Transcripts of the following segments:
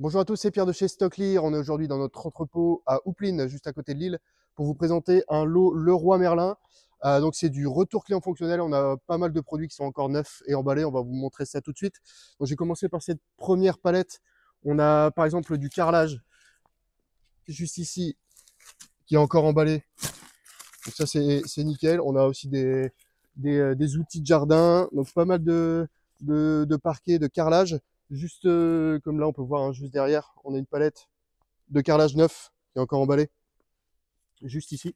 Bonjour à tous, c'est Pierre de chez Stocklear. On est aujourd'hui dans notre entrepôt à Houpline, juste à côté de Lille, pour vous présenter un lot Leroy Merlin. Donc c'est du retour client fonctionnel. On a pas mal de produits qui sont encore neufs et emballés. On va vous montrer ça tout de suite. Donc j'ai commencé par cette première palette. On a par exemple du carrelage, juste ici, qui est encore emballé. Donc ça c'est nickel. On a aussi des outils de jardin, donc pas mal de parquet, de carrelage. Juste comme là on peut voir, hein, juste derrière, on a une palette de carrelage neuf qui est encore emballé juste ici.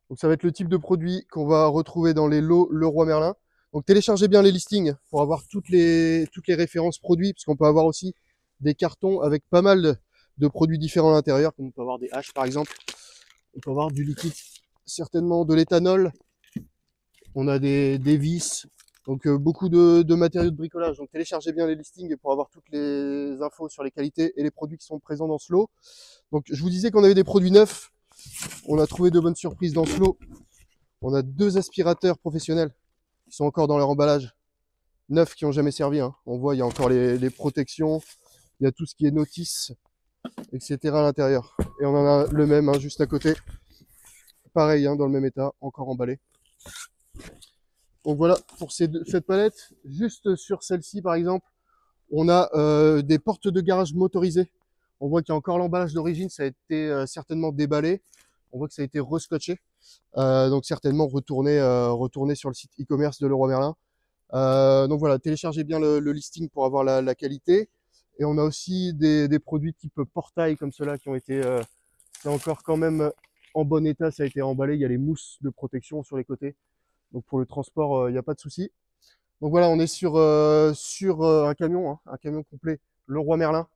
Donc ça va être le type de produit qu'on va retrouver dans les lots Leroy Merlin. Donc téléchargez bien les listings pour avoir toutes les références produits, parce qu'on peut avoir aussi des cartons avec pas mal de produits différents à l'intérieur, comme on peut avoir des haches par exemple, on peut avoir du liquide, certainement de l'éthanol, on a des vis, donc beaucoup de matériaux de bricolage. Donc téléchargez bien les listings pour avoir toutes les infos sur les qualités et les produits qui sont présents dans ce lot. Donc je vous disais qu'on avait des produits neufs, on a trouvé de bonnes surprises dans ce lot. On a 2 aspirateurs professionnels qui sont encore dans leur emballage, neufs, qui n'ont jamais servi, hein. On voit, il y a encore les protections, il y a tout ce qui est notice, etc. à l'intérieur. Et on en a le même, hein, juste à côté, pareil, hein, dans le même état, encore emballé. Donc voilà pour cette palette. Juste sur celle-ci par exemple, on a des portes de garage motorisées. On voit qu'il y a encore l'emballage d'origine, ça a été certainement déballé. On voit que ça a été rescotché. Donc certainement retourné sur le site e-commerce de Leroy Merlin. Donc voilà, téléchargez bien le listing pour avoir la qualité. Et on a aussi des produits type portail comme ceux-là qui ont été c'est encore quand même en bon état, ça a été emballé. Il y a les mousses de protection sur les côtés. Donc pour le transport, il n'y a pas de souci. Donc voilà, on est sur un camion, hein, un camion complet, Leroy Merlin.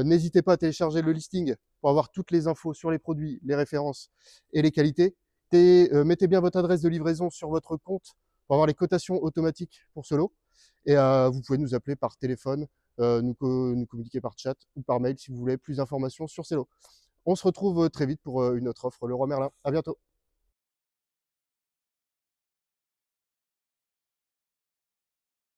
N'hésitez pas à télécharger le listing pour avoir toutes les infos sur les produits, les références et les qualités. Mettez bien votre adresse de livraison sur votre compte pour avoir les cotations automatiques pour ce lot. Et vous pouvez nous appeler par téléphone, nous communiquer par chat ou par mail si vous voulez plus d'informations sur ces lots. On se retrouve très vite pour une autre offre Leroy Merlin. À bientôt.